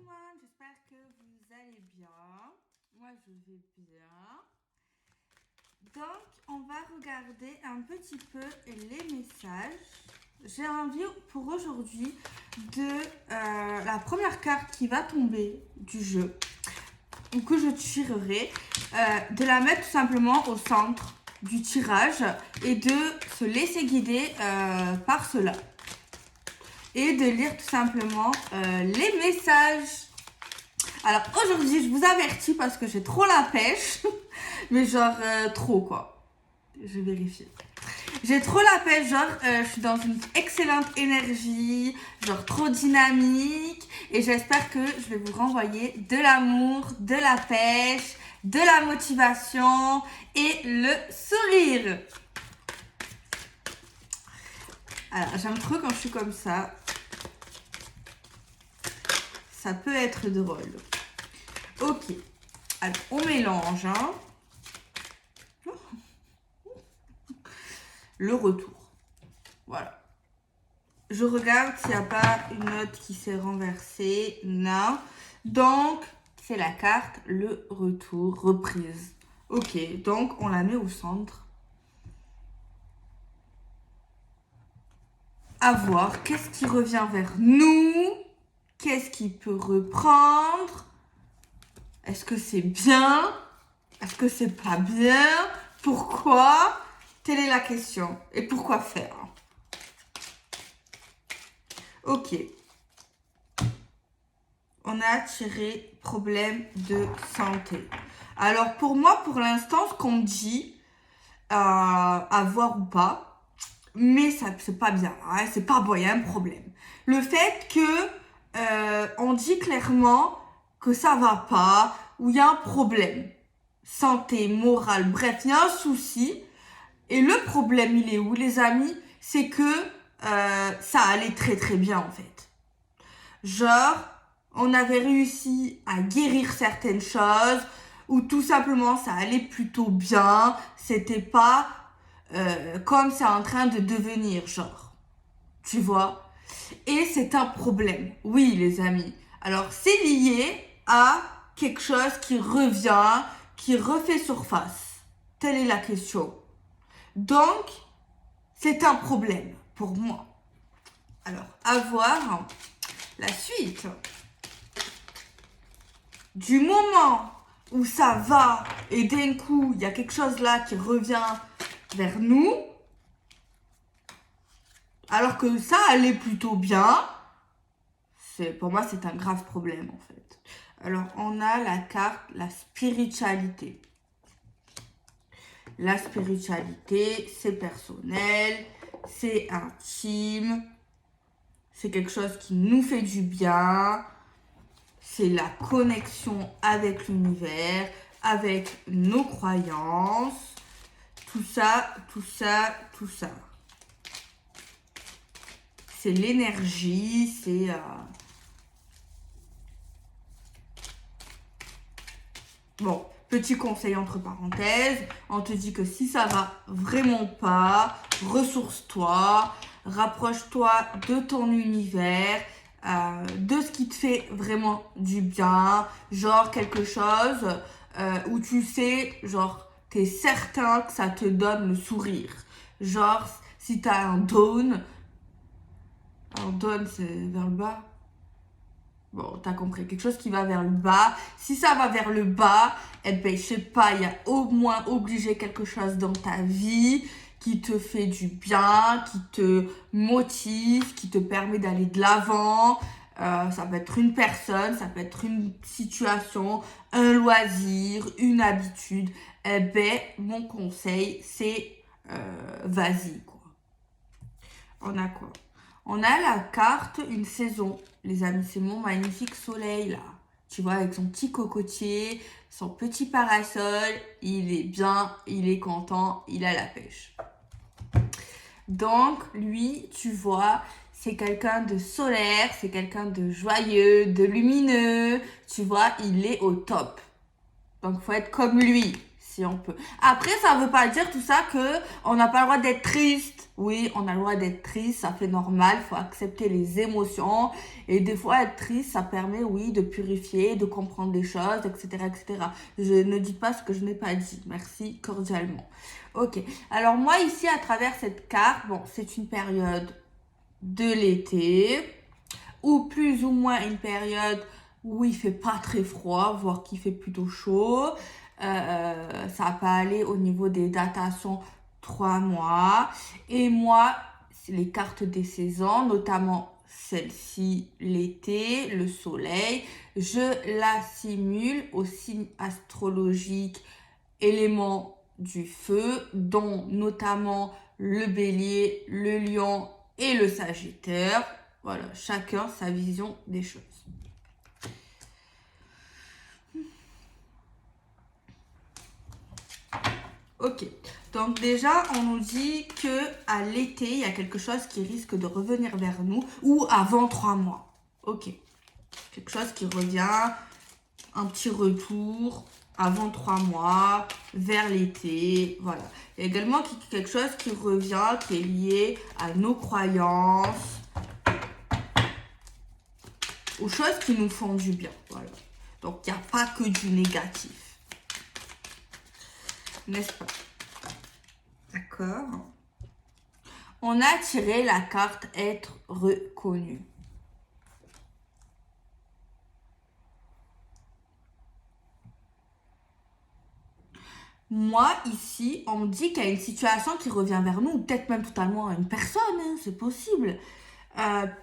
everyone, j'espère que vous allez bien. Moi je vais bien. Donc on va regarder un petit peu les messages. J'ai envie pour aujourd'hui de la première carte qui va tomber du jeu, ou que je tirerai, de la mettre tout simplement au centre du tirage et de se laisser guider par cela. Et de lire tout simplement les messages. Alors aujourd'hui, je vous avertis parce que j'ai trop la pêche. Mais genre trop quoi. Je vais vérifier. J'ai trop la pêche, genre je suis dans une excellente énergie, genre trop dynamique. Et j'espère que je vais vous renvoyer de l'amour, de la pêche, de la motivation et le sourire. Alors j'aime trop quand je suis comme ça. Ça peut être drôle. Ok. Alors, on mélange. Hein. Le retour. Voilà. Je regarde s'il n'y a pas une note qui s'est renversée. Non. Donc, c'est la carte, le retour, reprise. Ok. Donc, on la met au centre. À voir. Qu'est-ce qui revient vers nous? Qu'est-ce qui peut reprendre? Est-ce que c'est bien? Est-ce que c'est pas bien? Pourquoi? Telle est la question. Et pourquoi faire? Ok. On a tiré problème de santé. Alors pour moi, pour l'instant, ce qu'on me dit, à voir ou pas, mais ça c'est pas bien, hein, c'est pas bon, il y a un problème. Le fait que on dit clairement que ça va pas, ou il y a un problème, santé, morale, bref, il y a un souci. Et le problème, il est où, les amis? C'est que ça allait très très bien en fait. Genre, on avait réussi à guérir certaines choses, ou tout simplement ça allait plutôt bien. C'était pas comme c'est en train de devenir, genre. Tu vois? Et c'est un problème. Oui, les amis. Alors, c'est lié à quelque chose qui revient, qui refait surface. Telle est la question. Donc, c'est un problème pour moi. Alors, à voir la suite. Du moment où ça va et d'un coup, il y a quelque chose là qui revient vers nous, alors que ça allait plutôt bien, pour moi, c'est un grave problème en fait. Alors, on a la carte, la spiritualité. La spiritualité, c'est personnel, c'est intime, c'est quelque chose qui nous fait du bien, c'est la connexion avec l'univers, avec nos croyances, tout ça, tout ça, tout ça. C'est l'énergie, c'est... Bon, petit conseil entre parenthèses, on te dit que si ça va vraiment pas, ressource-toi, rapproche-toi de ton univers, de ce qui te fait vraiment du bien, genre quelque chose où tu sais, genre, t'es certain que ça te donne le sourire. Genre, si t'as un down c'est vers le bas. Bon, t'as compris, quelque chose qui va vers le bas. Si ça va vers le bas, eh ben, je sais pas, il y a au moins obligé quelque chose dans ta vie qui te fait du bien, qui te motive, qui te permet d'aller de l'avant. Ça peut être une personne, ça peut être une situation, un loisir, une habitude. Eh ben, mon conseil, c'est vas-y, quoi. On a quoi? On a la carte une saison, les amis. C'est mon magnifique soleil, là. Tu vois, avec son petit cocotier, son petit parasol. Il est bien, il est content, il a la pêche. Donc, lui, tu vois, c'est quelqu'un de solaire, c'est quelqu'un de joyeux, de lumineux. Tu vois, il est au top. Donc, il faut être comme lui. si on peut. Après, ça veut pas dire tout ça que on n'a pas le droit d'être triste. Oui, on a le droit d'être triste, ça fait normal, faut accepter les émotions. Et des fois, être triste, ça permet, oui, de purifier, de comprendre des choses, etc., etc. Je ne dis pas ce que je n'ai pas dit. Merci cordialement. Ok. Alors moi, ici, à travers cette carte, bon, c'est une période de l'été, ou plus ou moins une période où il fait pas très froid, voire qu'il fait plutôt chaud. Ça peut aller au niveau des datations 3 mois. Et moi, les cartes des saisons, notamment celle-ci, l'été, le soleil, je la simule au signe astrologique éléments du feu, dont notamment le bélier, le lion et le sagittaire. Voilà, chacun sa vision des choses. Ok, donc déjà, on nous dit que à l'été, il y a quelque chose qui risque de revenir vers nous, ou avant 3 mois. Ok, quelque chose qui revient, un petit retour avant 3 mois, vers l'été, voilà. Il y a également quelque chose qui revient, qui est lié à nos croyances, aux choses qui nous font du bien, voilà. Donc, il n'y a pas que du négatif. N'est-ce pas? D'accord. On a tiré la carte être reconnu. Moi, ici, on me dit qu'il y a une situation qui revient vers nous, ou peut-être même totalement à une personne, hein, c'est possible.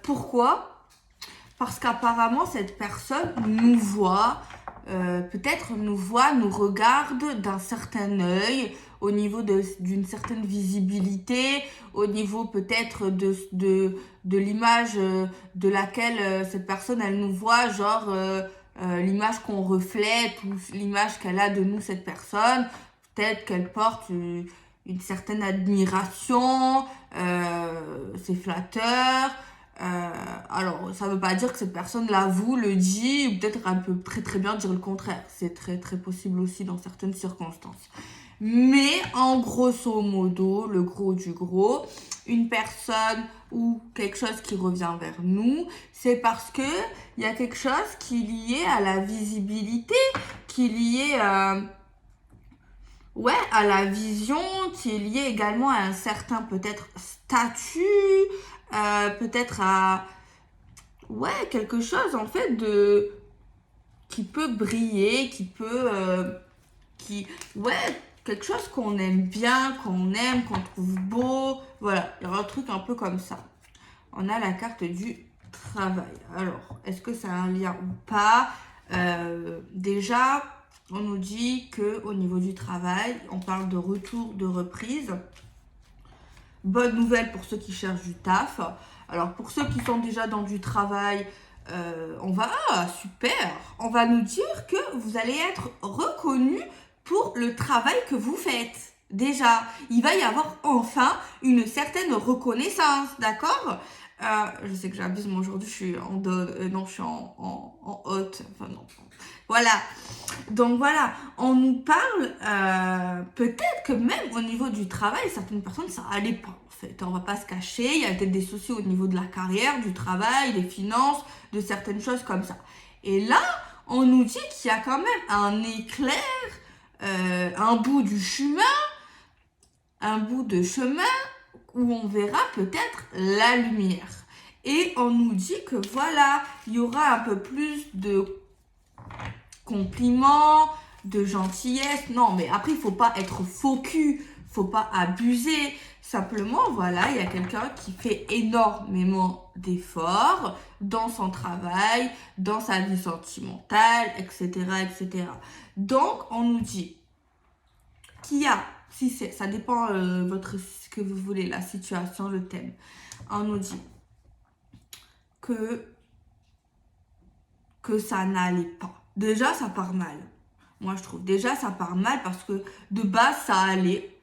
Pourquoi? Parce qu'apparemment, cette personne nous voit, peut-être nous voit, nous regarde d'un certain œil, au niveau d'une certaine visibilité, au niveau peut-être de l'image de laquelle cette personne, elle nous voit, genre l'image qu'on reflète ou l'image qu'elle a de nous, cette personne. Peut-être qu'elle porte une certaine admiration, c'est flatteur. Alors, ça ne veut pas dire que cette personne l'avoue, le dit, ou peut-être elle peut très très bien dire le contraire. C'est très très possible aussi dans certaines circonstances. Mais en grosso modo, le gros du gros, une personne ou quelque chose qui revient vers nous, c'est parce que il y a quelque chose qui est lié à la visibilité, qui est lié à la vision, qui est lié également à un certain peut-être statut, peut-être à quelque chose en fait de qui peut briller, qui peut quelque chose qu'on aime bien, qu'on aime, qu'on trouve beau. Voilà, il y aura un truc un peu comme ça. On a la carte du travail. Alors, est-ce que ça a un lien ou pas? Déjà, on nous dit qu'au niveau du travail, on parle de retour, de reprise. Bonne nouvelle pour ceux qui cherchent du taf. Alors, pour ceux qui sont déjà dans du travail, super, on va nous dire que vous allez être reconnu pour le travail que vous faites. Déjà, il va y avoir enfin une certaine reconnaissance, d'accord? Je sais que j'abuse, mais aujourd'hui je suis en non, je suis en haute, enfin non. Voilà, donc voilà, on nous parle, peut-être que même au niveau du travail, certaines personnes, ça allait pas en fait. On va pas se cacher, il y a peut-être des soucis au niveau de la carrière, du travail, des finances, de certaines choses comme ça. Et là, on nous dit qu'il y a quand même un éclair, un bout de chemin où on verra peut-être la lumière. Et on nous dit que voilà, il y aura un peu plus de compliments, de gentillesse. Non, mais après, il faut pas être faux cul, faut pas abuser. Simplement, voilà, il y a quelqu'un qui fait énormément d'efforts dans son travail, dans sa vie sentimentale, etc., etc. Donc, on nous dit qu'il y a, ça dépend ce que vous voulez, la situation, le thème. On nous dit que ça n'allait pas. Déjà, ça part mal. Moi, je trouve. Déjà, ça part mal parce que de base, ça allait.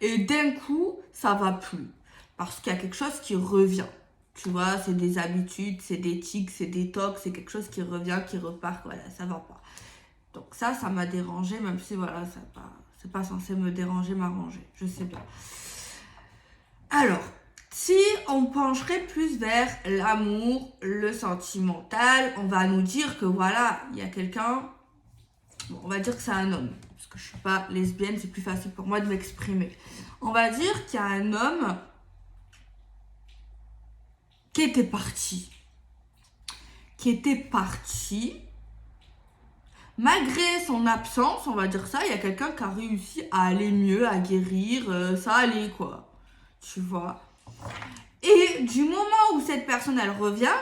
Et d'un coup, ça va plus. Parce qu'il y a quelque chose qui revient. Tu vois, c'est des habitudes, c'est des tics, c'est des tocs, c'est quelque chose qui revient, qui repart. Voilà, ça va pas. Donc ça m'a dérangé, même si voilà, c'est pas censé me déranger, m'arranger. Je sais pas. Alors, si on pencherait plus vers l'amour, le sentimental, on va nous dire que voilà, il y a quelqu'un, bon, on va dire que c'est un homme, parce que je suis pas lesbienne, c'est plus facile pour moi de m'exprimer. On va dire qu'il y a un homme qui était parti. Malgré son absence, on va dire ça, il y a quelqu'un qui a réussi à aller mieux, à guérir, ça allait quoi, tu vois. Et du moment où cette personne, elle revient,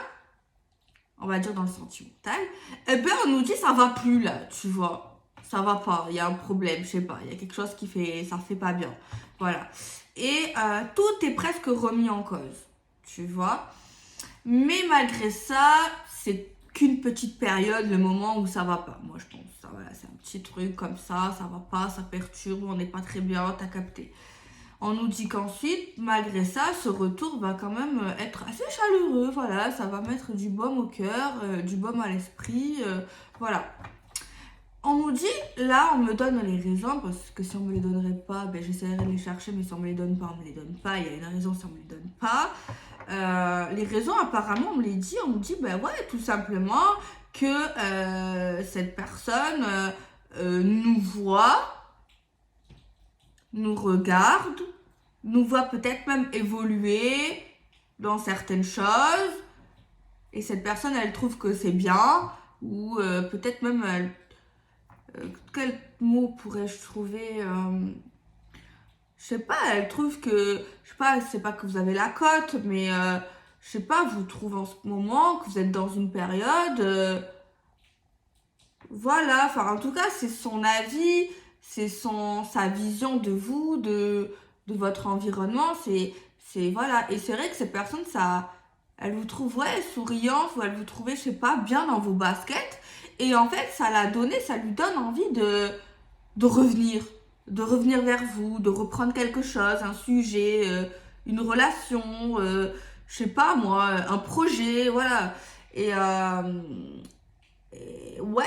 on va dire dans le sentimental, eh ben on nous dit ça va plus là, tu vois. Ça va pas, il y a un problème, je sais pas, il y a quelque chose qui fait, ça fait pas bien. Voilà. Et tout est presque remis en cause, tu vois. Mais malgré ça, c'est qu'une petite période, le moment où ça va pas. Moi, je pense, ça, voilà, c'est un petit truc comme ça va pas, ça perturbe, on n'est pas très bien, t'as capté. On nous dit qu'ensuite, malgré ça, ce retour va quand même être assez chaleureux, voilà, ça va mettre du baume au cœur, du baume à l'esprit, voilà. On nous dit, là, on me donne les raisons, parce que si on me les donnerait pas, ben, j'essaierai de les chercher, mais si on me les donne pas, on me les donne pas, il y a une raison si on me les donne pas. Les raisons, apparemment, on me les dit, on me dit, ben ouais, tout simplement, que cette personne nous voit, nous regarde, nous voit peut-être même évoluer dans certaines choses, et cette personne, elle trouve que c'est bien, ou peut-être même, quel mot pourrais-je trouver je sais pas, elle trouve que, je sais pas, c'est pas que vous avez la cote, mais je sais pas, vous trouvez en ce moment que vous êtes dans une période, voilà, enfin en tout cas c'est son avis, c'est sa vision de vous, de votre environnement, voilà, et c'est vrai que cette personne, ça, elle vous trouve, ouais, souriante, ou elle vous trouvait, je sais pas, bien dans vos baskets, et en fait ça lui donne envie de revenir, de revenir vers vous, de reprendre quelque chose, un sujet, une relation, je sais pas moi, un projet, voilà. Et, et ouais,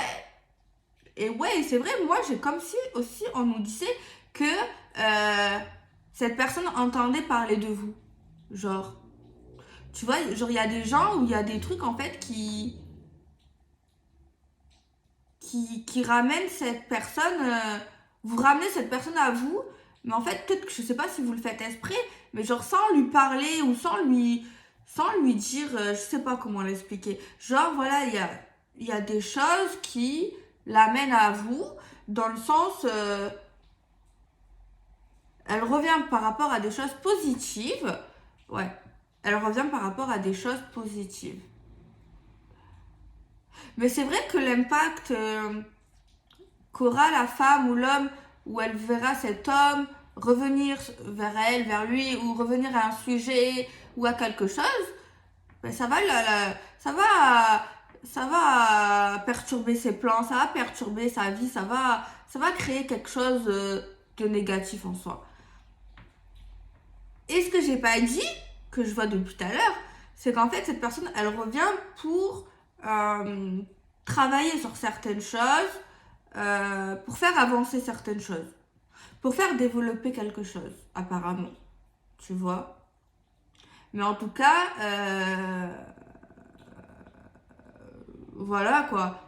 c'est vrai, moi j'ai comme si aussi on nous disait que cette personne entendait parler de vous. Genre, tu vois, genre il y a des gens où il y a des trucs en fait qui ramène cette personne, vous ramenez cette personne à vous, mais en fait, peut-être que je sais pas si vous le faites esprit, mais genre sans lui parler ou sans lui dire, je sais pas comment l'expliquer. Genre, voilà, il y a des choses qui l'amènent à vous, dans le sens, elle revient par rapport à des choses positives, ouais, elle revient par rapport à des choses positives. Mais c'est vrai que l'impact qu'aura la femme ou l'homme, où elle verra cet homme revenir vers elle, vers lui, ou revenir à un sujet ou à quelque chose, ben ça va perturber ses plans, ça va perturber sa vie, ça va créer quelque chose de négatif en soi. Et ce que j'ai pas dit, que je vois depuis tout à l'heure, c'est qu'en fait cette personne, elle revient pour travailler sur certaines choses, pour faire avancer certaines choses, pour faire développer quelque chose, apparemment, tu vois. Mais en tout cas, voilà quoi.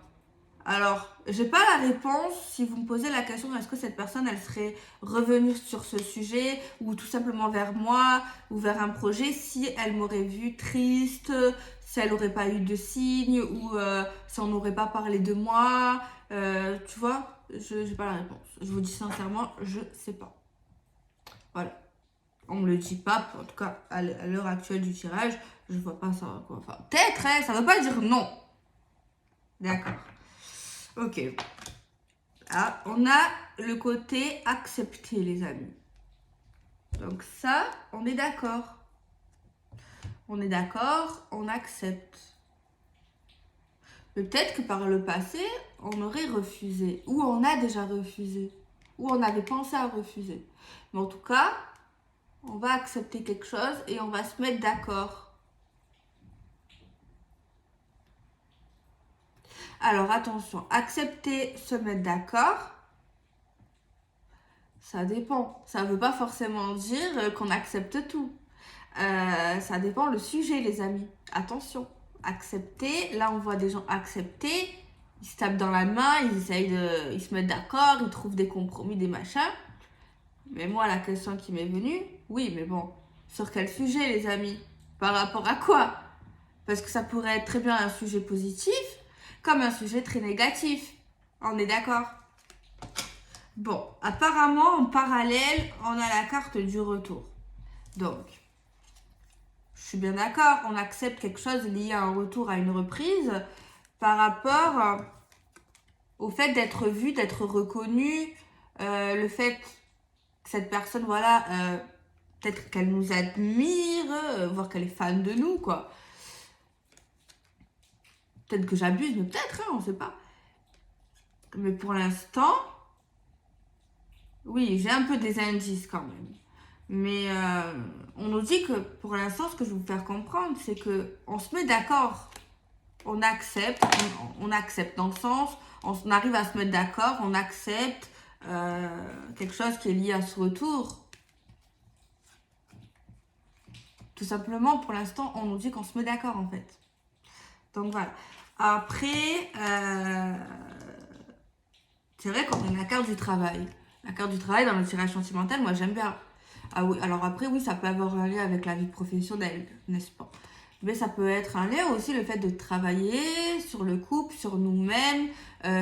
Alors, j'ai pas la réponse si vous me posez la question est-ce que cette personne elle serait revenue sur ce sujet ou tout simplement vers moi ou vers un projet si elle m'aurait vue triste, si elle n'aurait pas eu de signes ou si on n'aurait pas parlé de moi, tu vois, je j'ai pas la réponse. Je vous dis sincèrement, je sais pas. Voilà. On me le dit pas, en tout cas à l'heure actuelle du tirage, je vois pas ça quoi. Enfin, peut-être, hein, ça veut pas dire non. D'accord. Ok. Ah, on a le côté accepter, les amis. Donc ça, on est d'accord. On est d'accord, on accepte. Mais peut-être que par le passé, on aurait refusé. Ou on a déjà refusé. Ou on avait pensé à refuser. Mais en tout cas, on va accepter quelque chose et on va se mettre d'accord. Alors attention, accepter, se mettre d'accord. Ça dépend. Ça veut pas forcément dire qu'on accepte tout. Ça dépend le sujet, les amis. Attention. Accepter, là on voit des gens accepter, ils se tapent dans la main, ils se mettent d'accord, ils trouvent des compromis, des machins. Mais moi, la question qui m'est venue, oui, mais bon, sur quel sujet, les amis? Par rapport à quoi? Parce que ça pourrait être très bien un sujet positif, comme un sujet très négatif. On est d'accord? Bon, apparemment, en parallèle, on a la carte du retour. Donc, je suis bien d'accord, on accepte quelque chose lié à un retour, à une reprise, par rapport au fait d'être vu, d'être reconnu, le fait que cette personne, voilà, peut-être qu'elle nous admire, voire qu'elle est fan de nous, quoi. Peut-être que j'abuse, mais peut-être, hein, on ne sait pas. Mais pour l'instant, oui, j'ai un peu des indices quand même. Mais on nous dit que pour l'instant, ce que je veux vous faire comprendre, c'est que on se met d'accord, on accepte dans le sens, on arrive à se mettre d'accord, on accepte quelque chose qui est lié à ce retour. Tout simplement, pour l'instant, on nous dit qu'on se met d'accord en fait. Donc voilà. Après, c'est vrai qu'on a la carte du travail. La carte du travail dans le tirage sentimental, moi j'aime bien. Ah oui, alors après, oui, ça peut avoir un lien avec la vie professionnelle, n'est-ce pas? Mais ça peut être un lien aussi, le fait de travailler sur le couple, sur nous-mêmes,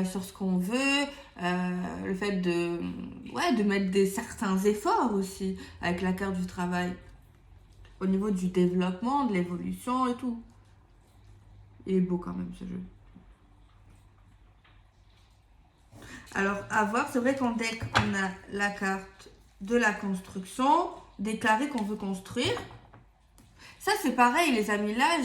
sur ce qu'on veut, le fait de mettre certains efforts aussi avec la carte du travail, au niveau du développement, de l'évolution et tout. Il est beau quand même ce jeu. Alors, à voir, c'est vrai qu'en deck, on a la carte de la construction, déclarer qu'on veut construire. Ça, c'est pareil, les amis. Là,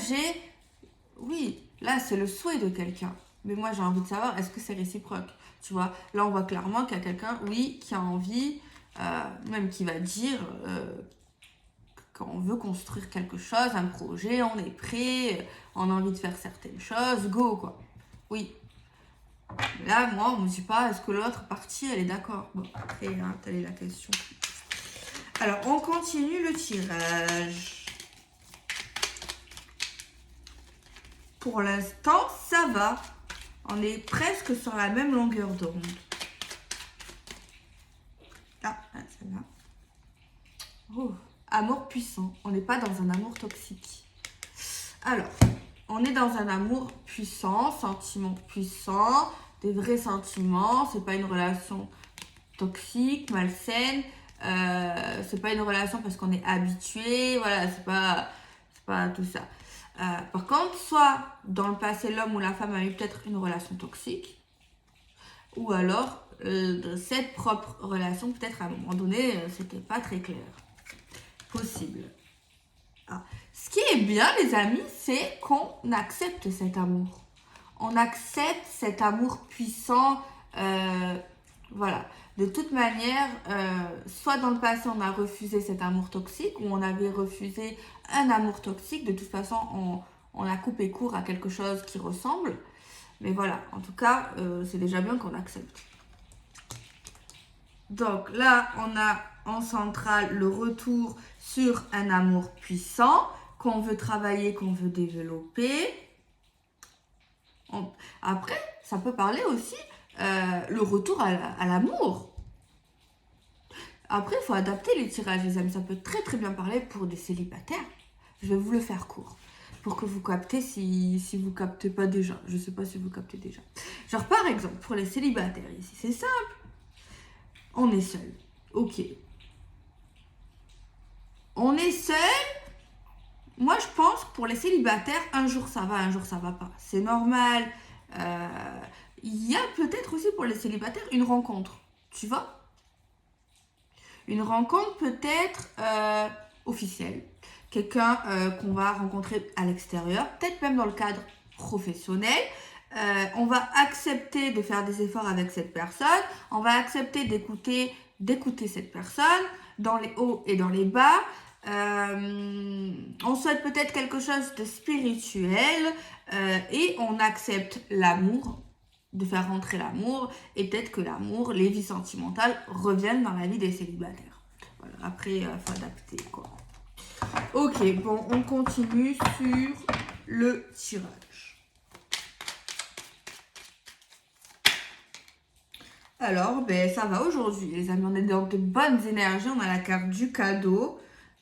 oui, là, c'est le souhait de quelqu'un. Mais moi, j'ai envie de savoir, est-ce que c'est réciproque? Tu vois, là, on voit clairement qu'il y a quelqu'un, oui, qui a envie, même qui va dire qu'on veut construire quelque chose, un projet, on est prêt, on a envie de faire certaines choses, go, quoi. Oui. Mais là, moi, on me dit pas, est-ce que l'autre partie, elle est d'accord? Bon, après, hein, telle est la question. Alors, on continue le tirage. Pour l'instant, ça va. On est presque sur la même longueur d'onde. Ah, celle-là. Oh, amour puissant. On n'est pas dans un amour toxique. Alors, on est dans un amour puissant, sentiment puissant, des vrais sentiments. C'est pas une relation toxique, malsaine. C'est pas une relation parce qu'on est habitué. Voilà, c'est pas tout ça. Par contre, soit dans le passé, l'homme ou la femme a eu peut-être une relation toxique, ou alors cette propre relation, peut-être à un moment donné, c'était pas très clair. Possible. Ah. Ce qui est bien, les amis, c'est qu'on accepte cet amour. On accepte cet amour puissant. Voilà. De toute manière, soit dans le passé, on a refusé cet amour toxique, ou on avait refusé un amour toxique. De toute façon, on a coupé court à quelque chose qui ressemble. Mais voilà, en tout cas, c'est déjà bien qu'on accepte. Donc là, on a en centrale le retour sur un amour puissant qu'on veut travailler, qu'on veut développer. Après, ça peut parler aussi le retour à l'amour. Après, il faut adapter les tirages, les amis. Ça peut très très bien parler pour des célibataires. Je vais vous le faire court pour que vous captez si vous captez pas déjà. Je sais pas si vous captez déjà. Genre par exemple, pour les célibataires ici, c'est simple. On est seul. Ok. On est seul. Moi, je pense que pour les célibataires, un jour ça va, un jour ça va pas. C'est normal. Il y a peut-être aussi pour les célibataires une rencontre. Tu vois? Une rencontre peut-être officielle. Quelqu'un qu'on va rencontrer à l'extérieur, peut-être même dans le cadre professionnel. On va accepter de faire des efforts avec cette personne. On va accepter d'écouter cette personne dans les hauts et dans les bas. On souhaite peut-être quelque chose de spirituel et on accepte l'amour de faire rentrer l'amour et peut-être que l'amour, les vies sentimentales reviennent dans la vie des célibataires. Voilà, après, il faut adapter quoi. Ok, bon, on continue sur le tirage. Alors, ben ça va aujourd'hui, les amis. On est dans de bonnes énergies. On a la carte du cadeau.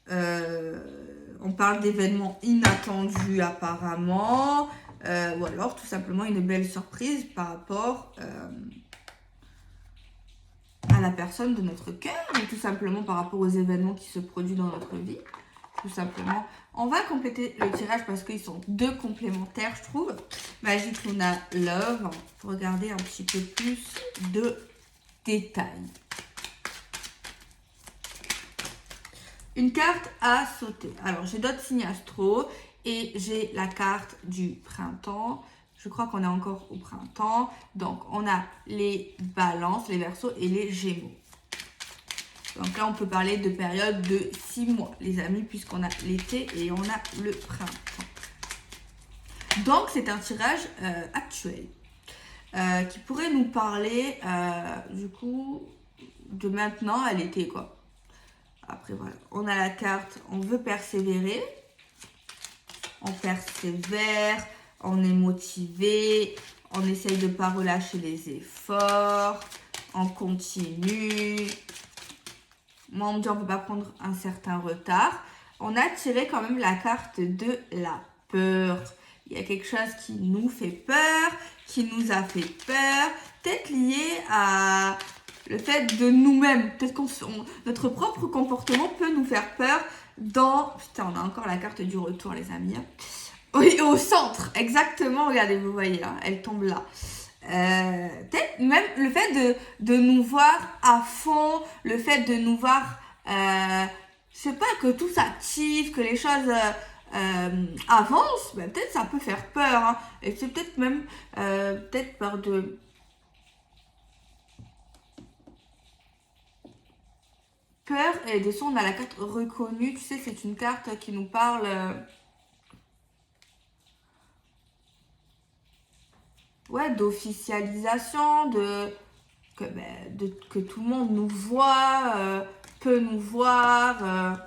On parle d'événements inattendus apparemment. Ou alors tout simplement une belle surprise par rapport à la personne de notre cœur. Ou tout simplement par rapport aux événements qui se produisent dans notre vie. Tout simplement. On va compléter le tirage parce qu'ils sont deux complémentaires, je trouve. Magic Luna Love. Pour regarder un petit peu plus de détails. Une carte à sauter. Alors, j'ai d'autres signes astro et j'ai la carte du printemps. Je crois qu'on est encore au printemps. Donc, on a les balances, les verseaux et les gémeaux. Donc là, on peut parler de période de 6 mois, les amis, puisqu'on a l'été et on a le printemps. Donc, c'est un tirage actuel qui pourrait nous parler, du coup, de maintenant à l'été, quoi. Après, voilà. On a la carte, on veut persévérer. On persévère, on est motivé, on essaye de ne pas relâcher les efforts, on continue. Moi, on me dit on ne peut pas prendre un certain retard. On a tiré quand même la carte de la peur. Il y a quelque chose qui nous fait peur, qui nous a fait peur, peut-être lié à le fait de nous-mêmes. Peut-être que notre propre comportement peut nous faire peur dans... Putain, on a encore la carte du retour, les amis. Oui, au centre, exactement. Regardez, vous voyez, là, elle tombe là. Peut-être même le fait de nous voir à fond, le fait de nous voir, je sais pas, que tout s'active, que les choses avancent, ben peut-être ça peut faire peur. Hein. Et c'est peut-être même peut-être peur de... Peur, et dessous on a la carte reconnue, tu sais, c'est une carte qui nous parle... ouais, d'officialisation, que tout le monde nous voit, peut nous voir.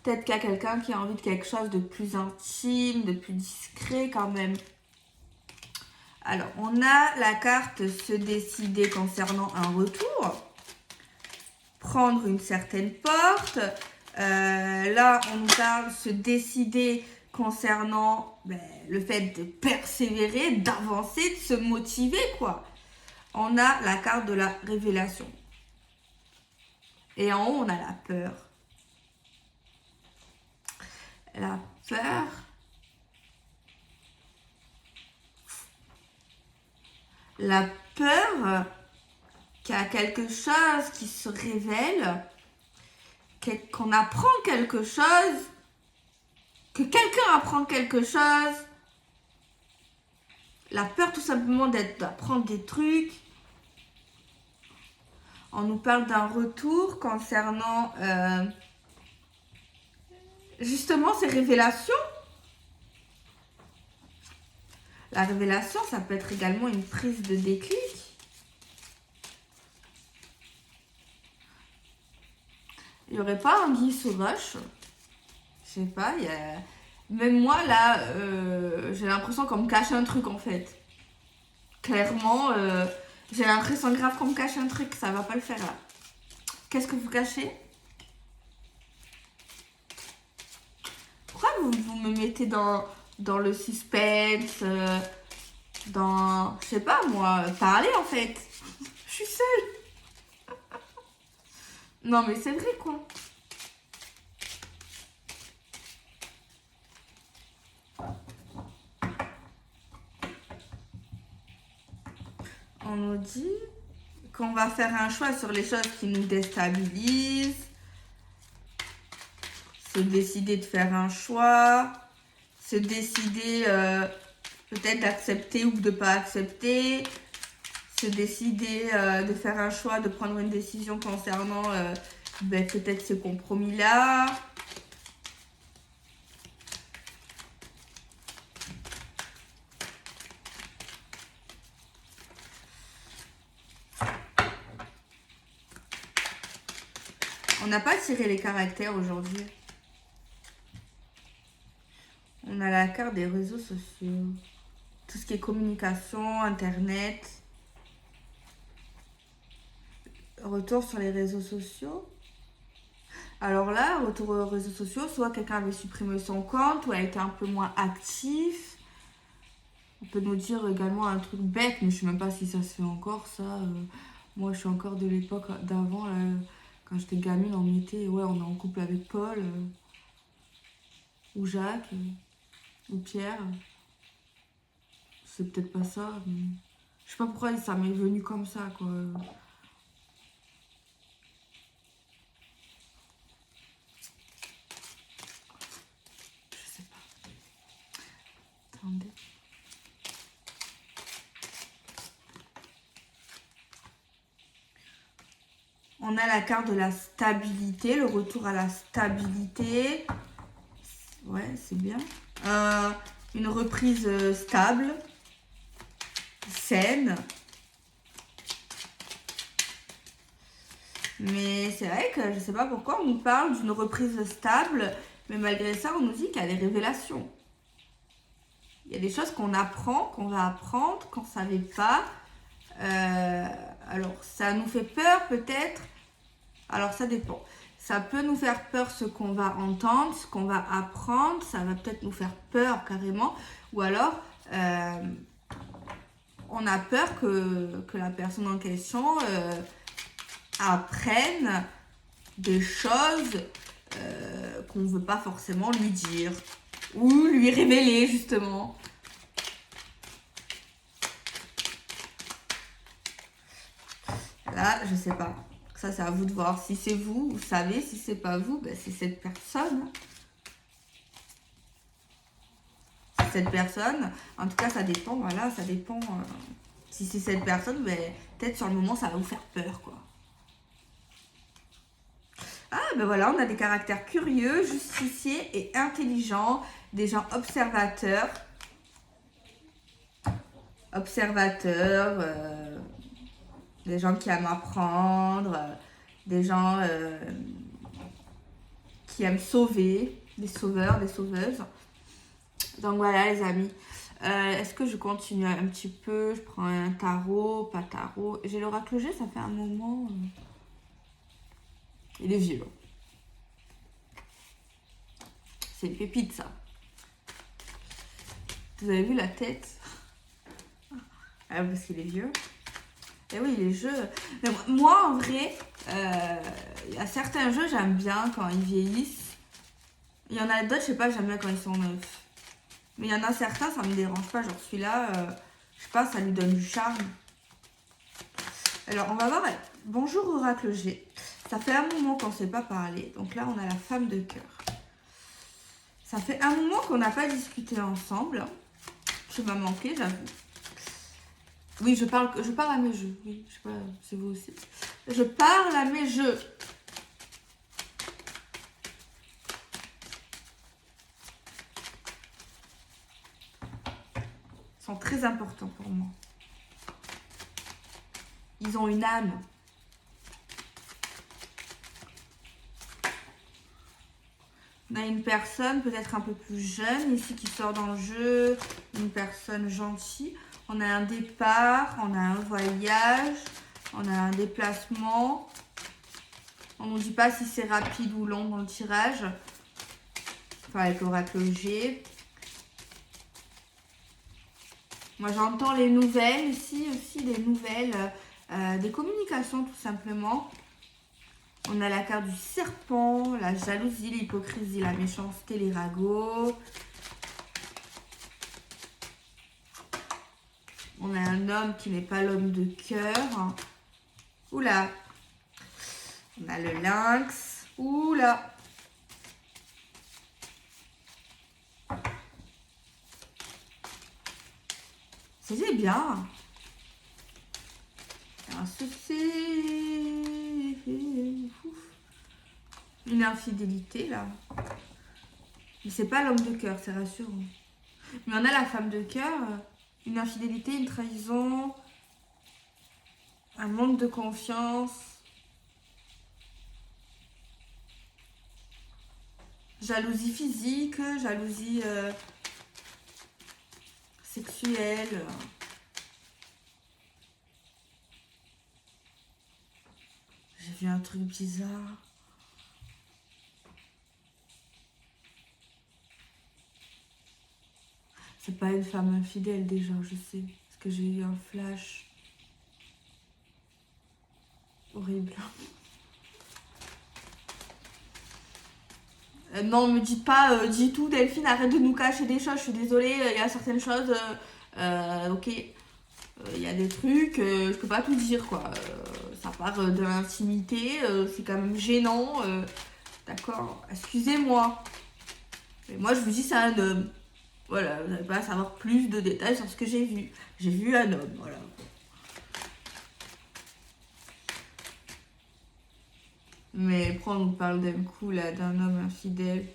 Peut-être qu'il y a quelqu'un qui a envie de quelque chose de plus intime, de plus discret quand même. Alors, on a la carte se décider concernant un retour. Prendre une certaine porte. Là, on nous parle se décider concernant le fait de persévérer, d'avancer, de se motiver, quoi. On a la carte de la révélation. Et en haut, on a la peur. La peur. La peur qu'il y a quelque chose qui se révèle, qu'on apprend quelque chose, que quelqu'un apprend quelque chose. La peur tout simplement d'apprendre des trucs. On nous parle d'un retour concernant justement ces révélations. La révélation, ça peut être également une prise de déclic. Il n'y aurait pas anguille sous roche. Je sais pas, il y a... Même moi, là, j'ai l'impression qu'on me cache un truc, en fait. Clairement, j'ai l'impression grave qu'on me cache un truc. Ça va pas le faire, là. Qu'est-ce que vous cachez? Pourquoi vous me mettez dans le suspense, dans... Je sais pas, moi, parler, en fait. Je suis seule. Non, mais c'est vrai, quoi. On nous dit qu'on va faire un choix sur les choses qui nous déstabilisent. Se décider de faire un choix. Se décider peut-être d'accepter ou de ne pas accepter. Se décider de faire un choix, de prendre une décision concernant peut-être ce compromis-là. n'a pas tiré les caractères aujourd'hui. On a la carte des réseaux sociaux. Tout ce qui est communication, internet. Retour sur les réseaux sociaux. Alors là, retour aux réseaux sociaux, soit quelqu'un avait supprimé son compte ou a été un peu moins actif. On peut nous dire également un truc bête, mais je sais même pas si ça se fait encore, ça. Moi, je suis encore de l'époque d'avant, là, quand j'étais gamine, on était, ouais, on est en couple avec Paul, ou Jacques, ou Pierre. C'est peut-être pas ça, mais je sais pas pourquoi ça m'est venu comme ça, quoi. Je sais pas. Attendez. On a la carte de la stabilité, le retour à la stabilité. Ouais, c'est bien. Une reprise stable, saine. Mais c'est vrai que je sais pas pourquoi on nous parle d'une reprise stable, mais malgré ça, on nous dit qu'il y a des révélations. Il y a des choses qu'on apprend, qu'on va apprendre, qu'on ne savait pas. Alors, ça nous fait peur peut-être. Alors, ça dépend. Ça peut nous faire peur ce qu'on va entendre, ce qu'on va apprendre. Ça va peut-être nous faire peur carrément. Ou alors, on a peur que la personne en question apprenne des choses qu'on ne veut pas forcément lui dire. Ou lui révéler, justement. Là, je sais pas. Ça, c'est à vous de voir. Si c'est vous, vous savez. Si c'est pas vous, ben, c'est cette personne. C'est cette personne. En tout cas, ça dépend. Voilà, ça dépend. Si c'est cette personne, ben, peut-être sur le moment, ça va vous faire peur, quoi. Ah, ben voilà, on a des caractères curieux, justiciers et intelligents. Des gens observateurs. Des gens qui aiment apprendre, des gens qui aiment sauver, des sauveurs, des sauveuses. Donc voilà les amis. Est-ce que je continue un petit peu? Je prends un tarot, pas tarot. J'ai l'oracle G, ça fait un moment. Il est vieux. C'est une pépite ça. Vous avez vu la tête? Ah, parce qu'il est vieux. Et oui, les jeux. Mais moi, en vrai, il y a certains jeux, j'aime bien quand ils vieillissent. Il y en a d'autres, je sais pas, j'aime bien quand ils sont neufs. Mais il y en a certains, ça me dérange pas. Genre celui-là, je sais pas, ça lui donne du charme. Alors, on va voir. Bonjour Oracle G. Ça fait un moment qu'on ne s'est pas parlé. Donc là, on a la femme de cœur. Ça fait un moment qu'on n'a pas discuté ensemble. Ça m'a manqué, j'avoue. Oui, je parle à mes jeux. Oui, je sais pas, c'est vous aussi. Je parle à mes jeux. Ils sont très importants pour moi. Ils ont une âme. On a une personne peut-être un peu plus jeune ici qui sort dans le jeu. Une personne gentille. On a un départ, on a un voyage, on a un déplacement. On ne nous dit pas si c'est rapide ou long dans le tirage. Enfin, avec l'oracle G. Moi, j'entends les nouvelles ici aussi, des nouvelles, des communications tout simplement. On a la carte du serpent, la jalousie, l'hypocrisie, la méchanceté, les ragots. On a un homme qui n'est pas l'homme de cœur. Oula. On a le lynx. Oula. C'était bien. Un souci. Une infidélité là. Mais c'est pas l'homme de cœur, c'est rassurant. Mais on a la femme de cœur. Une infidélité, une trahison. Un manque de confiance. Jalousie physique, jalousie sexuelle. J'ai vu un truc bizarre. C'est pas une femme infidèle déjà, je sais. Parce que j'ai eu un flash. Horrible. Non, me dites pas dis tout, Delphine, arrête de nous cacher des choses. Je suis désolée, il y a certaines choses. Ok, il y a des trucs, je peux pas tout dire quoi. Ça part de l'intimité, c'est quand même gênant. D'accord, excusez-moi. Mais moi, je vous dis, c'est un homme. Voilà, vous n'allez pas à savoir plus de détails sur ce que j'ai vu. J'ai vu un homme, voilà. Mais après, on nous parle d'un coup, là, d'un homme infidèle.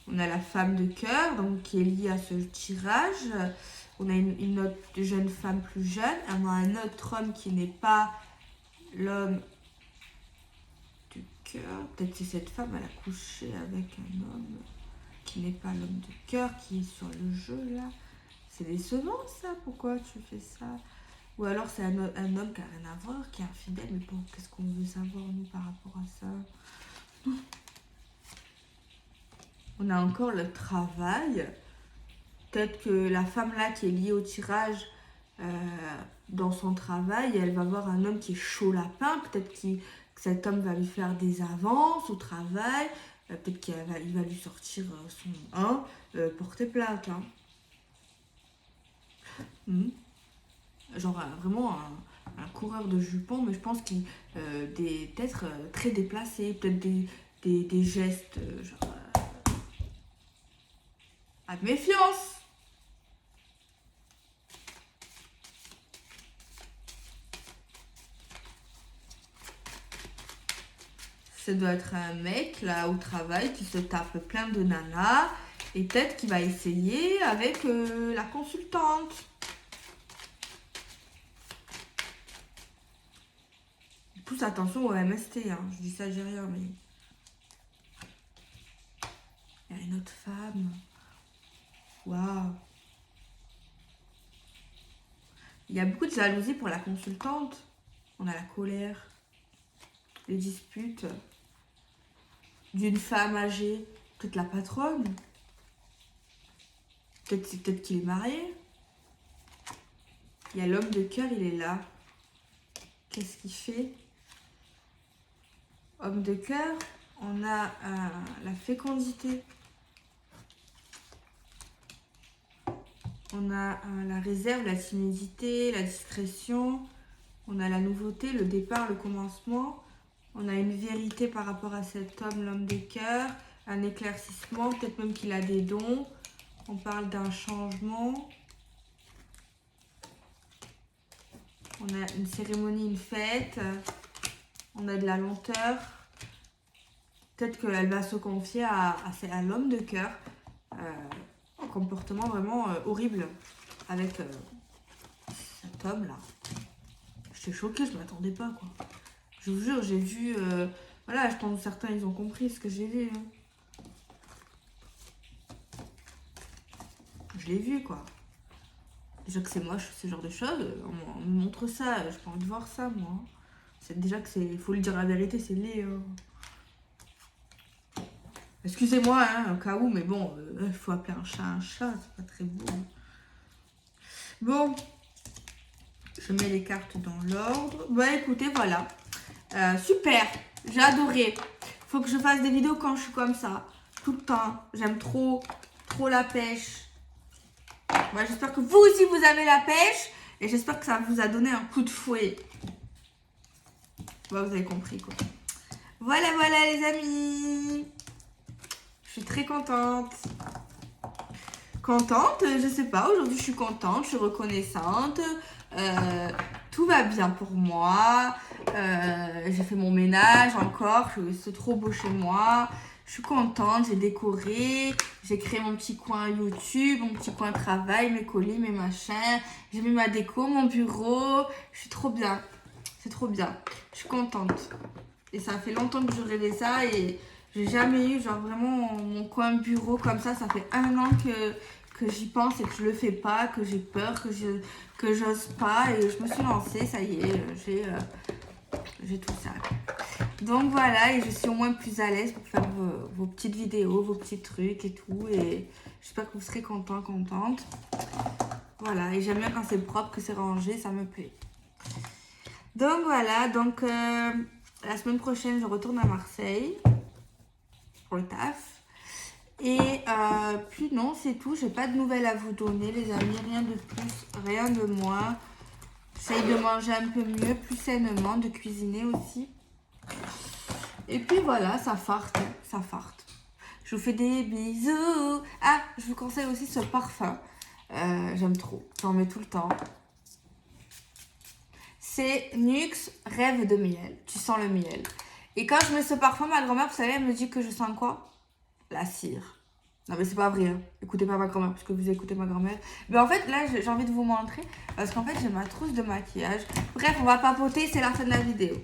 On a la femme de cœur, donc qui est liée à ce tirage. On a une autre jeune femme plus jeune. On a un autre homme qui n'est pas l'homme du cœur. Peut-être c'est cette femme, elle a couché avec un homme qui n'est pas l'homme de cœur, qui est sur le jeu, là. C'est décevant, ça. Pourquoi tu fais ça? Ou alors c'est un homme qui n'a rien à voir, qui est infidèle. Mais bon, qu'est-ce qu'on veut savoir, nous, par rapport à ça? On a encore le travail. Peut-être que la femme là qui est liée au tirage, dans son travail, elle va voir un homme qui est chaud lapin. Peut-être que cet homme va lui faire des avances au travail. Peut-être qu'il va lui sortir son porter plainte. Hein. Genre vraiment un coureur de jupons, mais je pense qu'il peut-être très déplacé. Peut-être des gestes genre à méfiance. Ça doit être un mec là au travail qui se tape plein de nanas et peut-être qu'il va essayer avec la consultante. Pousse attention au MST, hein. Je dis ça, j'ai rien, mais il y a une autre femme. Waouh. Il y a beaucoup de jalousie pour la consultante. On a la colère, les disputes d'une femme âgée, peut-être la patronne. Peut-être qu'il est marié. Il y a l'homme de cœur, il est là. Qu'est-ce qu'il fait? Homme de cœur, on a la fécondité. On a la réserve, la timidité, la discrétion. On a la nouveauté, le départ, le commencement. On a une vérité par rapport à cet homme, l'homme de cœur. Un éclaircissement, peut-être même qu'il a des dons. On parle d'un changement. On a une cérémonie, une fête. On a de la lenteur. Peut-être qu'elle va se confier à l'homme de cœur. Un comportement vraiment horrible avec cet homme-là. J'étais choquée, je ne m'attendais pas, quoi. Je vous jure, j'ai vu... voilà, je pense que certains, ils ont compris ce que j'ai vu. Hein. Je l'ai vu, quoi. Déjà que c'est moche, ce genre de choses. On me montre ça, j'ai pas envie de voir ça, moi. C'est déjà que c'est... Il faut lui dire la vérité, c'est laid. Excusez-moi, hein, au cas où, mais bon, il faut appeler un chat, c'est pas très beau. Bon, je mets les cartes dans l'ordre. Bah écoutez, voilà. Super, j'ai adoré. Faut que je fasse des vidéos quand je suis comme ça. Tout le temps. J'aime trop la pêche. Voilà, j'espère que vous aussi vous avez la pêche. Et j'espère que ça vous a donné un coup de fouet. Bah, vous avez compris quoi. Voilà les amis. Je suis très contente. Contente, je sais pas. Aujourd'hui je suis contente, je suis reconnaissante. Tout va bien pour moi. J'ai fait mon ménage encore. C'est trop beau chez moi. Je suis contente, j'ai décoré. J'ai créé mon petit coin YouTube, mon petit coin travail, mes colis, mes machins. J'ai mis ma déco, mon bureau. Je suis trop bien. C'est trop bien. Je suis contente. Et ça fait longtemps que je rêvais ça et J'ai jamais eu genre vraiment mon coin bureau comme ça. Ça fait 1 an que j'y pense et que je le fais pas, que j'ai peur, que j'ose pas. Et je me suis lancée, ça y est, j'ai tout ça. Donc voilà, et je suis au moins plus à l'aise pour faire vos petites vidéos, vos petits trucs et tout. Et j'espère que vous serez contents, contentes. Voilà, et j'aime bien quand c'est propre, que c'est rangé, ça me plaît. Donc voilà, donc la semaine prochaine, je retourne à Marseille pour le taf. Et puis non, c'est tout. J'ai pas de nouvelles à vous donner, les amis. Rien de plus, rien de moins. J'essaye de manger un peu mieux, plus sainement, de cuisiner aussi. Et puis voilà, ça farte, hein, ça farte. Je vous fais des bisous. Ah, je vous conseille aussi ce parfum. J'aime trop, j'en mets tout le temps. C'est Nuxe Rêve de miel. Tu sens le miel. Et quand je mets ce parfum, ma grand-mère, vous savez, elle me dit que je sens quoi? La cire. Non mais c'est pas vrai, hein. Écoutez pas ma grand-mère parce que vous écoutez ma grand-mère. Mais en fait là j'ai envie de vous montrer parce qu'en fait j'ai ma trousse de maquillage. Bref, on va papoter, c'est la fin de la vidéo.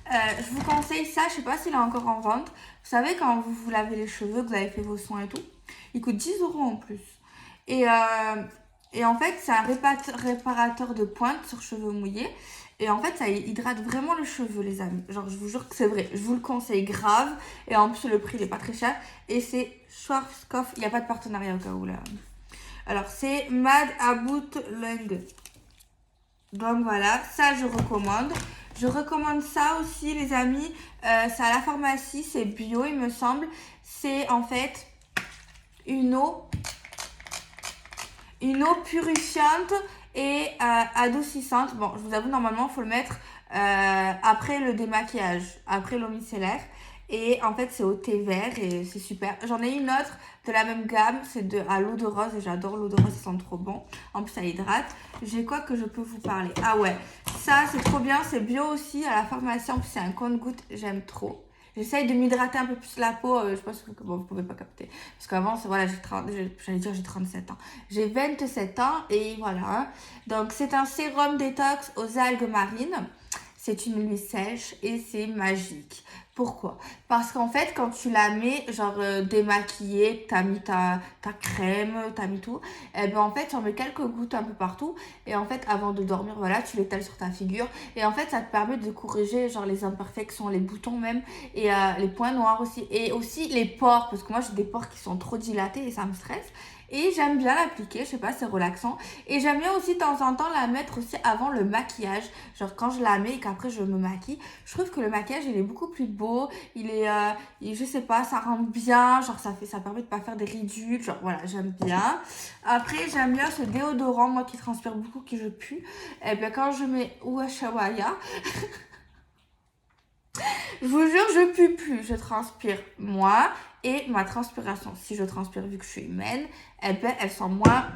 Je vous conseille ça, je sais pas s'il est encore en vente. Vous savez quand vous vous lavez les cheveux, que vous avez fait vos soins et tout, il coûte 10 € en plus. Et en fait c'est un réparateur de pointe sur cheveux mouillés. Et en fait, ça hydrate vraiment le cheveu, les amis. Genre, je vous jure que c'est vrai. Je vous le conseille grave. Et en plus, le prix, il est pas très cher. Et c'est Schwarzkopf. Il n'y a pas de partenariat au cas où, là. Alors, c'est Mad About Lung. Donc, voilà. Ça, je recommande. Je recommande ça aussi, les amis. C'est à la pharmacie. C'est bio, il me semble. C'est, en fait, une eau purifiante et adoucissante. Bon, je vous avoue, normalement, il faut le mettre après le démaquillage, après l'eau micellaire. Et en fait, c'est au thé vert et c'est super. J'en ai une autre de la même gamme, c'est à l'eau de rose et j'adore l'eau de rose, ça sent trop bon. En plus, ça hydrate. J'ai quoi que je peux vous parler? Ah ouais, ça, c'est trop bien, c'est bio aussi à la pharmacie. En plus, c'est un compte-gouttes, j'aime trop. J'essaye de m'hydrater un peu plus la peau, je pense que bon, vous pouvez pas capter. Parce qu'avant, voilà, j'ai 37 ans. J'ai 27 ans et voilà. Hein. Donc, c'est un sérum détox aux algues marines. C'est une huile sèche et c'est magique. Pourquoi? Parce qu'en fait, quand tu la mets, genre démaquillée, t'as mis ta crème, t'as mis tout, et ben en fait, tu en mets quelques gouttes un peu partout. Et en fait, avant de dormir, voilà, tu l'étales sur ta figure. Et en fait, ça te permet de corriger genre les imperfections, les boutons même, et les points noirs aussi. Et aussi les pores, parce que moi, j'ai des pores qui sont trop dilatés et ça me stresse. Et j'aime bien l'appliquer, je sais pas, c'est relaxant. Et j'aime bien aussi de temps en temps la mettre aussi avant le maquillage. Genre quand je la mets et qu'après je me maquille, je trouve que le maquillage il est beaucoup plus beau. Il est, je sais pas, ça rend bien. Genre ça permet de pas faire des ridules. Genre voilà, j'aime bien. Après j'aime bien ce déodorant, moi qui transpire beaucoup, qui je pue. Et bien quand je mets Uashawaya, je vous jure, je pue plus, je transpire moins et ma transpiration, si je transpire vu que je suis humaine, eh ben, elle sent moins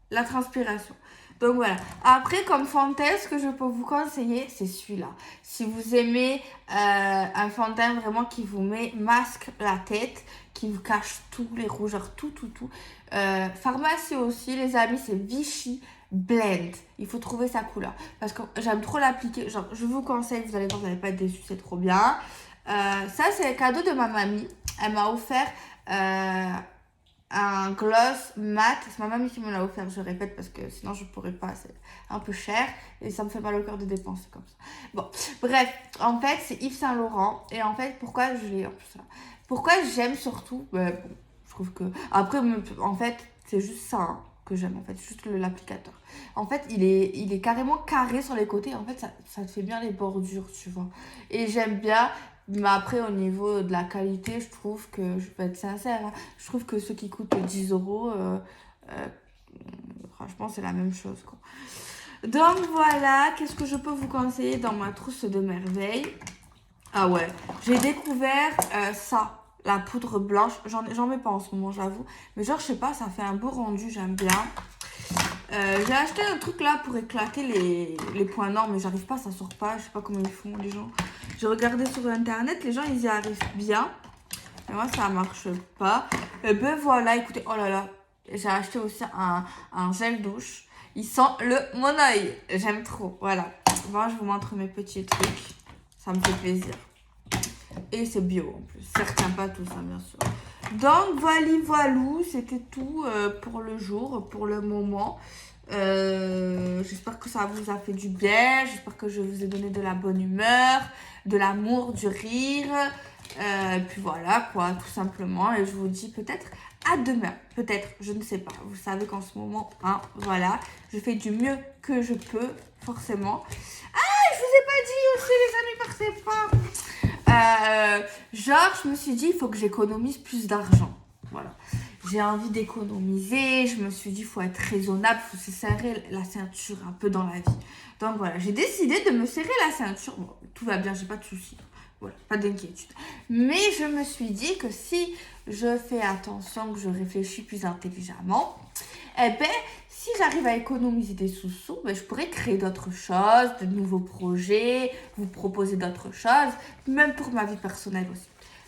la transpiration. Donc voilà. Après, comme fond de teint, ce que je peux vous conseiller, c'est celui-là. Si vous aimez un fond de teint vraiment qui vous masque la tête, qui vous cache tous les rougeurs, tout. Pharmacie aussi, les amis, c'est Vichy Blend. Il faut trouver sa couleur. Parce que j'aime trop l'appliquer. Genre, je vous conseille, vous allez voir, vous n'allez pas être déçus, c'est trop bien. Ça, c'est le cadeau de ma mamie. Elle m'a offert un gloss mat. C'est ma mamie qui me l'a offert, je répète, parce que sinon je pourrais pas. C'est un peu cher et ça me fait mal au cœur de dépenser comme ça. Bon, bref, en fait, c'est Yves Saint Laurent. Et en fait, pourquoi je l'ai en plus là? Pourquoi j'aime surtout bon, je trouve que. Après, en fait, c'est juste ça. Hein, que j'aime en fait, juste l'applicateur. En fait, il est carrément carré sur les côtés. En fait, ça te fait bien les bordures, tu vois. Et j'aime bien. Mais après, au niveau de la qualité, je trouve que, je peux être sincère, hein, je trouve que ceux qui coûtent 10 €, franchement, c'est la même chose, quoi. Donc voilà, qu'est-ce que je peux vous conseiller dans ma trousse de merveilles? Ah ouais, j'ai découvert ça. La poudre blanche, j'en mets pas en ce moment, j'avoue. Mais genre, je sais pas, ça fait un beau rendu, j'aime bien. J'ai acheté un truc là pour éclater les points noirs, mais j'arrive pas, ça sort pas. Je sais pas comment ils font, les gens. J'ai regardé sur internet, les gens ils y arrivent bien. Mais moi, ça marche pas. Et ben voilà, écoutez, oh là là. J'ai acheté aussi un gel douche. Il sent mon oeil. J'aime trop, voilà. Bon, je vous montre mes petits trucs. Ça me fait plaisir. Et c'est bio en plus. Certains, pas tous, hein, bien sûr. Donc, voilou, c'était tout pour le jour, pour le moment. J'espère que ça vous a fait du bien. J'espère que je vous ai donné de la bonne humeur, de l'amour, du rire. Puis voilà, quoi, tout simplement. Et je vous dis peut-être à demain. Peut-être, je ne sais pas. Vous savez qu'en ce moment, hein, voilà, je fais du mieux que je peux, forcément. Ah, je vous ai pas dit aussi, les amis, partez pas. Genre, je me suis dit, il faut que j'économise plus d'argent. Voilà. J'ai envie d'économiser. Je me suis dit, il faut être raisonnable. Il faut se serrer la ceinture un peu dans la vie. Donc voilà, j'ai décidé de me serrer la ceinture. Bon, tout va bien, j'ai pas de soucis. Voilà, pas d'inquiétude. Mais je me suis dit que si je fais attention, que je réfléchis plus intelligemment, eh ben, si j'arrive à économiser des sous-sous, ben, je pourrais créer d'autres choses, de nouveaux projets, vous proposer d'autres choses, même pour ma vie personnelle aussi.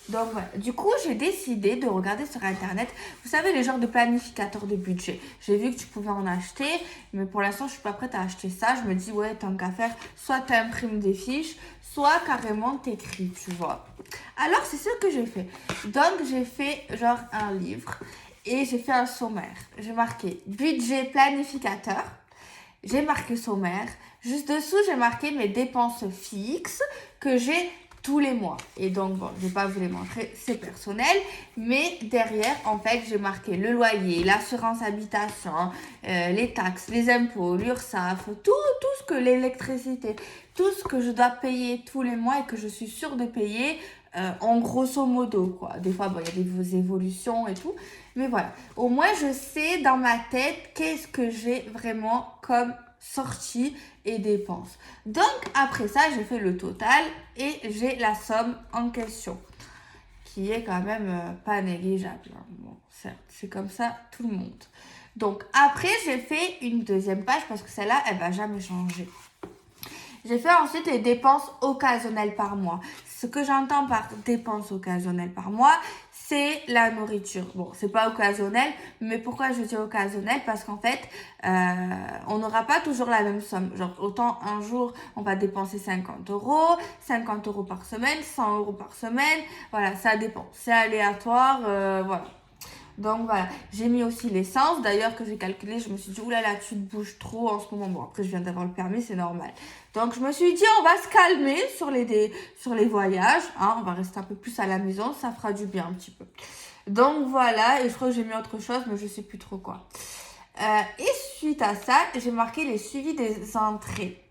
Donc voilà, du coup j'ai décidé de regarder sur internet, vous savez les genres de planificateurs de budget. J'ai vu que tu pouvais en acheter, mais pour l'instant je suis pas prête à acheter ça. Je me dis ouais, tant qu'à faire, soit tu imprimes des fiches, soit carrément t'écris, tu vois. Alors c'est ce que j'ai fait. Donc j'ai fait genre un livre et j'ai fait un sommaire. J'ai marqué budget planificateur, j'ai marqué sommaire. Juste dessous j'ai marqué mes dépenses fixes que j'ai tous les mois. Et donc, bon, je ne vais pas vous les montrer, c'est personnel. Mais derrière, en fait, j'ai marqué le loyer, l'assurance habitation, les taxes, les impôts, l'URSSAF, tout ce que l'électricité, tout ce que je dois payer tous les mois et que je suis sûre de payer en grosso modo, quoi. Des fois, bon, il y a des évolutions et tout. Mais voilà. Au moins, je sais dans ma tête qu'est-ce que j'ai vraiment comme sorties et dépenses. Donc après ça, j'ai fait le total et j'ai la somme en question qui est quand même pas négligeable. Bon, certes, c'est comme ça tout le monde. Donc après, j'ai fait une deuxième page parce que celle-là, elle va jamais changer. J'ai fait ensuite les dépenses occasionnelles par mois. Ce que j'entends par dépenses occasionnelles par mois, c'est la nourriture. Bon, c'est pas occasionnel, mais pourquoi je dis occasionnel? Parce qu'en fait, on n'aura pas toujours la même somme. Genre, autant un jour, on va dépenser 50 euros, 50 euros par semaine, 100 euros par semaine. Voilà, ça dépend. C'est aléatoire, voilà. Donc voilà, j'ai mis aussi l'essence, d'ailleurs que j'ai calculé, je me suis dit, oulala, tu te bouges trop en ce moment. Bon, après je viens d'avoir le permis, c'est normal. Donc je me suis dit, on va se calmer sur les voyages, hein, on va rester un peu plus à la maison, ça fera du bien un petit peu. Donc voilà, et je crois que j'ai mis autre chose, mais je sais plus trop quoi. Et suite à ça, j'ai marqué les suivis des entrées.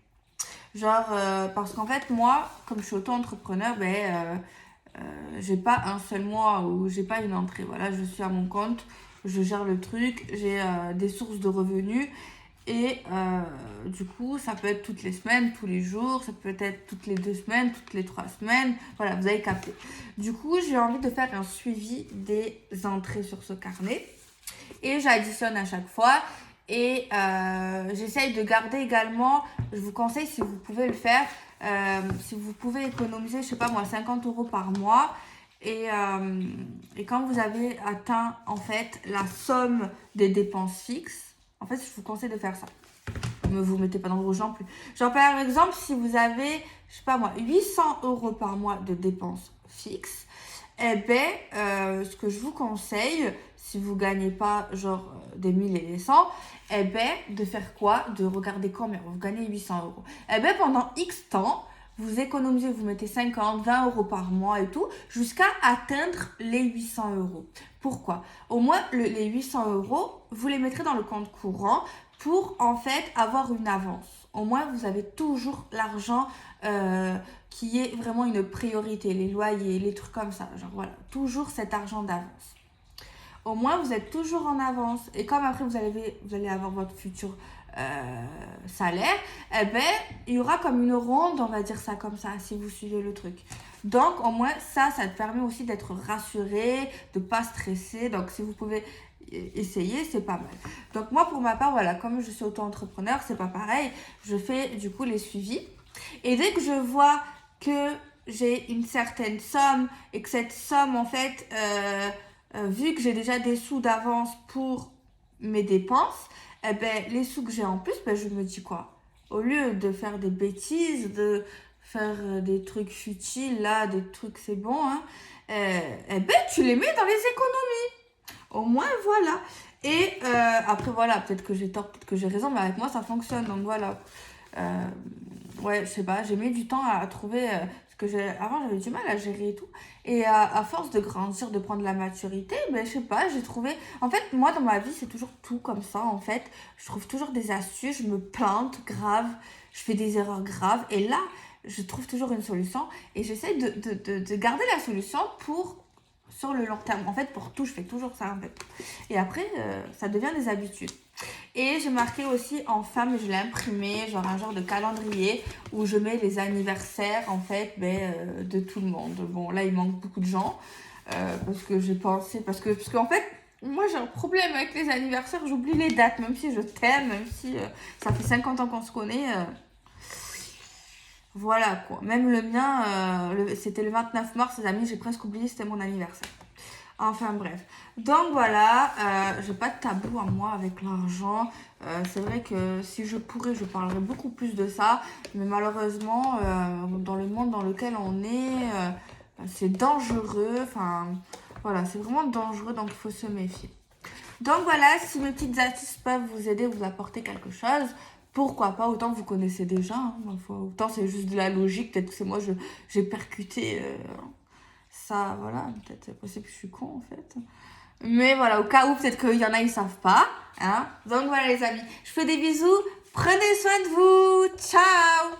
Genre, parce qu'en fait, moi, comme je suis auto-entrepreneur, j'ai pas un seul mois où j'ai pas une entrée. Voilà, je suis à mon compte, je gère le truc, j'ai des sources de revenus et du coup, ça peut être toutes les semaines, tous les jours, ça peut être toutes les 2 semaines, toutes les 3 semaines. Voilà, vous avez capté. Du coup, j'ai envie de faire un suivi des entrées sur ce carnet et j'additionne à chaque fois. Et j'essaye de garder également, je vous conseille si vous pouvez le faire, si vous pouvez économiser, je sais pas moi, 50 euros par mois. Et quand vous avez atteint en fait la somme des dépenses fixes, en fait je vous conseille de faire ça. Ne vous mettez pas dans le rouge non plus. Genre par exemple, si vous avez, je sais pas moi, 800 euros par mois de dépenses fixes, eh ben, ce que je vous conseille, si vous gagnez pas genre des 1000 et des 100, eh ben, de faire quoi? De regarder combien vous gagnez 800 euros. Eh ben, pendant X temps, vous économisez, vous mettez 50, 20 euros par mois et tout, jusqu'à atteindre les 800 euros. Pourquoi? Au moins, les 800 euros, vous les mettrez dans le compte courant pour en fait avoir une avance. Au moins, vous avez toujours l'argent qui est vraiment une priorité, les loyers, les trucs comme ça. Genre voilà, toujours cet argent d'avance. Au moins, vous êtes toujours en avance. Et comme après, vous allez avoir votre futur salaire, eh ben, il y aura comme une ronde, on va dire ça comme ça, si vous suivez le truc. Donc, au moins, ça te permet aussi d'être rassuré, de ne pas stresser. Donc, si vous pouvez essayer, c'est pas mal. Donc, moi, pour ma part, voilà, comme je suis auto-entrepreneur, c'est pas pareil. Je fais, du coup, les suivis. Et dès que je vois que j'ai une certaine somme et que cette somme, en fait, vu que j'ai déjà des sous d'avance pour mes dépenses, eh ben, les sous que j'ai en plus, ben, je me dis quoi? Au lieu de faire des bêtises, de faire des trucs futiles, là, des trucs c'est bon, hein, eh ben tu les mets dans les économies. Au moins, voilà. Et après, voilà, peut-être que j'ai tort, peut-être que j'ai raison, mais avec moi, ça fonctionne. Donc voilà. Ouais, je sais pas, j'ai mis du temps à trouver. Parce que avant, j'avais du mal à gérer et tout. Et à force de grandir, de prendre la maturité, ben, je sais pas, j'ai trouvé. En fait, moi, dans ma vie, c'est toujours tout comme ça. En fait, je trouve toujours des astuces, je me plante grave, je fais des erreurs graves. Et là, je trouve toujours une solution. Et j'essaie de garder la solution pour. Sur le long terme. En fait, pour tout, je fais toujours ça. En fait. Et après, ça devient des habitudes. Et j'ai marqué aussi en femme, je l'ai imprimé, genre un genre de calendrier où je mets les anniversaires en fait de tout le monde. Bon, là, il manque beaucoup de gens parce que j'ai pensé, parce qu'en fait, moi j'ai un problème avec les anniversaires, j'oublie les dates, même si je t'aime, même si ça fait 50 ans qu'on se connaît. Voilà quoi. Même le mien, c'était le 29 mars, les amis, j'ai presque oublié, c'était mon anniversaire. Enfin bref. Donc voilà, j'ai pas de tabou à moi avec l'argent. C'est vrai que si je pourrais, je parlerais beaucoup plus de ça. Mais malheureusement, dans le monde dans lequel on est, c'est dangereux. Enfin, voilà, c'est vraiment dangereux, donc il faut se méfier. Donc voilà, si mes petites astuces peuvent vous aider, vous apporter quelque chose, pourquoi pas, autant vous connaissez déjà. Hein, autant c'est juste de la logique, peut-être que c'est moi, j'ai percuté ça, voilà, peut-être c'est possible que je suis con en fait. Mais voilà, au cas où peut-être qu'il y en a, ils savent pas. Hein. Donc voilà les amis, je fais des bisous, prenez soin de vous, ciao.